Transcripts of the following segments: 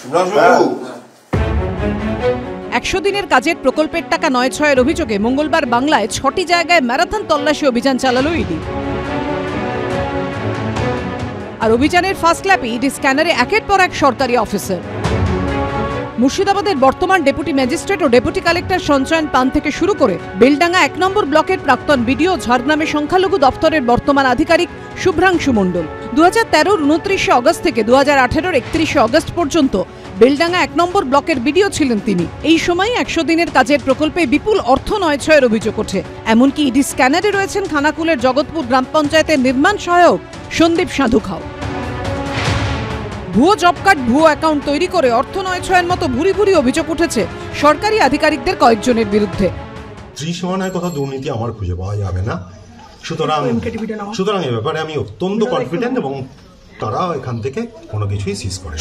100 দিনের কাজের প্রকল্পের টাকা ৯/৬-এর অভিযোগে মঙ্গলবার বাংলায় ৬টি জায়গায় ম্যারাথন তল্লাশি অভিযান চালালো ইডি। আর অভিযানের ফার্স্ট ল্যাপে ইডি স্ক্যানারে একের পর এক সরকারি অফিসার। মুর্শিদাবাদের বর্তমান ডেপুটি ম্যাজিস্ট্রেট ও ডেপুটি কালেক্টর সঞ্চয়ন পান থেকে শুরু করে বেলডাঙ্গা ১ নম্বর ব্লকের প্রাক্তন বিডিও ঝাড়গ্রামের সংখ্যালঘু দপ্তরের বর্তমান আধিকারিক শুভ্রাংশু মণ্ডল 2013-র 29শে অগস্ট থেকে 2018-র 31শে অগস্ট পর্যন্ত বেলডাঙ্গা ১ নম্বর ব্লকের বিডিও ছিলেন তিনি। এই সময় 100 দিনের কাজের প্রকল্পে বিপুল অর্থ ৯/৬-এর অভিযোগ ওঠে। এমনকি ইডি স্ক্যানারে রয়েছেন খানাকুলের জগৎপুর গ্রাম পঞ্চায়েতের নির্মাণ সহায়ক সন্দীপ সাধুখাও। ভুয়ো জব কার্ড, ভুয়ো অ্যাকাউন্ট তৈরি করে অর্থ ৯/৬-এর মতো ভুরি ভুরি অভিযোগ উঠেছে সরকারি আধিকারিকদের কয়েকজনের বিরুদ্ধে। ত্রিসীমানায় কোথাও দুর্নীতি আমার খুঁজে পাওয়া যাবে না, সুতরাং এ ব্যাপারে আমি অত্যন্ত কনফিডেন্ট এবং তারা এখান থেকে কোনো কিছুই সিজ করে।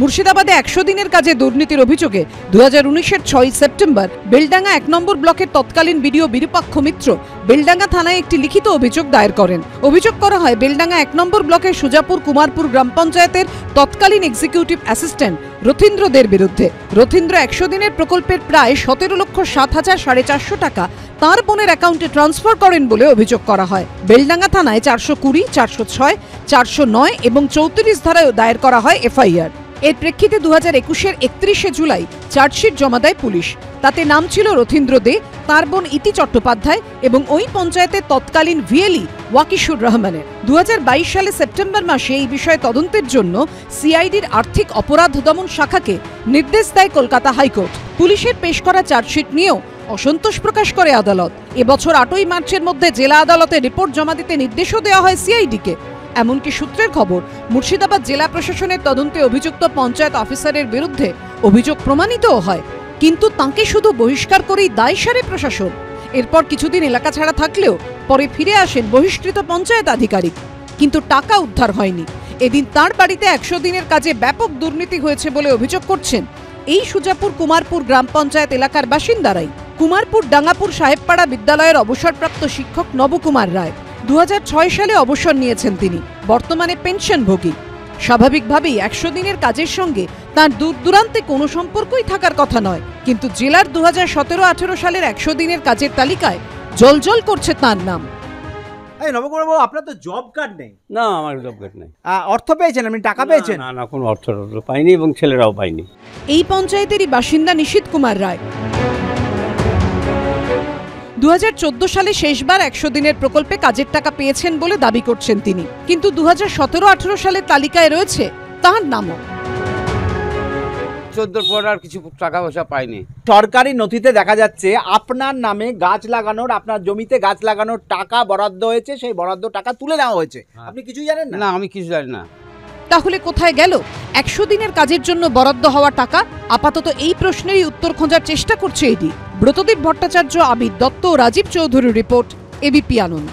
মুর্শিদাবাদে 100 দিনের কাজে দুর্নীতির অভিযোগে 2019-এর 6 সেপ্টেম্বর বেলডাঙ্গা 1 নম্বর ব্লকের তৎকালীন বিডিও বিরূপাক্ষ মিত্র বেলডাঙ্গা থানায় একটি লিখিত অভিযোগ দায়ের করেন। অভিযোগ করা হয় বেলডাঙ্গা 1 নম্বর ব্লকের সুজাপুর কুমারপুর গ্রাম পঞ্চায়েতের তৎকালীন এক্সিকিউটিভ অ্যাসিস্ট্যান্ট রথীন্দ্র দের বিরুদ্ধে। রথীন্দ্র 100 দিনের প্রকল্পের প্রায় 17,07,450 টাকা তাঁর বোনের অ্যাকাউন্টে ট্রান্সফার করেন বলে অভিযোগ করা হয়। বেলডাঙ্গা থানায় 420, 406, 409 এবং 34 ধারায় দায়ের করা হয় এফআইআর। এর প্রেক্ষিতে 2021-এর 31শে জুলাই চার্জশিট জমা দেয় পুলিশ। তাতে নাম ছিল রথীন্দ্র দে, তাঁর বোন ইতি চট্টোপাধ্যায় এবং ওই পঞ্চায়েতের তৎকালীন ভিএলই ওয়াকিশুর রহমানের। 2022 সালে সেপ্টেম্বর মাসে এই বিষয়ে তদন্তের জন্য সিআইডির আর্থিক অপরাধ দমন শাখাকে নির্দেশ দেয় কলকাতা হাইকোর্ট। পুলিশের পেশ করা চার্জশিট নিয়েও অসন্তোষ প্রকাশ করে আদালত। এবছর 8ই মার্চের মধ্যে জেলা আদালতে রিপোর্ট জমা দিতে নির্দেশও দেওয়া হয় সিআইডিকে। এমনকি সূত্রের খবর, মুর্শিদাবাদ জেলা প্রশাসনের তদন্তে অভিযুক্ত পঞ্চায়েত অফিসারের বিরুদ্ধে অভিযোগ প্রমাণিতও হয়, কিন্তু তাঁকে শুধু বহিষ্কার করেই দায় সারে প্রশাসন। এরপর কিছুদিন এলাকা ছাড়া থাকলেও পরে ফিরে আসেন বহিষ্কৃত পঞ্চায়েত আধিকারিক, কিন্তু টাকা উদ্ধার হয়নি। এদিন তাঁর বাড়িতে 100 দিনের কাজে ব্যাপক দুর্নীতি হয়েছে বলে অভিযোগ করছেন এই সুজাপুর কুমারপুর গ্রাম পঞ্চায়েত এলাকার বাসিন্দারাই। কুমারপুর ডাঙ্গাপুর সাহেবপাড়া বিদ্যালয়ের অবসরপ্রাপ্ত শিক্ষক নবকুমার রায় 2006 সালে অবসর নিয়েছেন তিনি, বর্তমানে পেনশনভোগী। স্বাভাবিকভাবেই 100 দিনের কাজের সঙ্গে তার দূর দূরান্তে কোনো সম্পর্কই থাকার কথা নয়, কিন্তু জেলার 2017-18 সালের 100 দিনের কাজের তালিকায় জলজল করছে তার নাম। নবকুমার বাবু, আপনার তো জব কার্ড নেই। না, আমার জব কার্ড নেই। অর্থ পেয়েছেন? আপনি টাকা পেয়েছেন? না, কোনো অর্থ পাইনি এবং ছেলেরাও পাইনি। এই পঞ্চায়েতেরই বাসিন্দা নিশীথ কুমার রায় 2014 সালে শেষবার 100 দিনের প্রকল্পে কাজের টাকা পেয়েছেন বলে দাবি করছেন তিনি, কিন্তু 2017-18 সালের তালিকায় রয়েছে তাঁর নামও। 14 পর আর কিছু টাকা পয়সা পাইনি। সরকারি নথিতে দেখা যাচ্ছে আপনার নামে গাছ লাগানোর, আপনার জমিতে গাছ লাগানোর টাকা বরাদ্দ হয়েছে, সেই বরাদ্দ টাকা তুলে নেওয়া হয়েছে। আপনি কিছুই জানেন না? না, আমি কিছু জানি না। তাহলে কোথায় গেল 100 দিনের কাজের জন্য বরাদ্দ হওয়া টাকা? আপাতত এই প্রশ্নেরই উত্তর খোঁজার চেষ্টা করছে ইডি। ব্রতদীপ ভট্টাচার্য, আবির দত্ত ও রাজীব চৌধুরীর রিপোর্ট, এবিপি আনন্দ।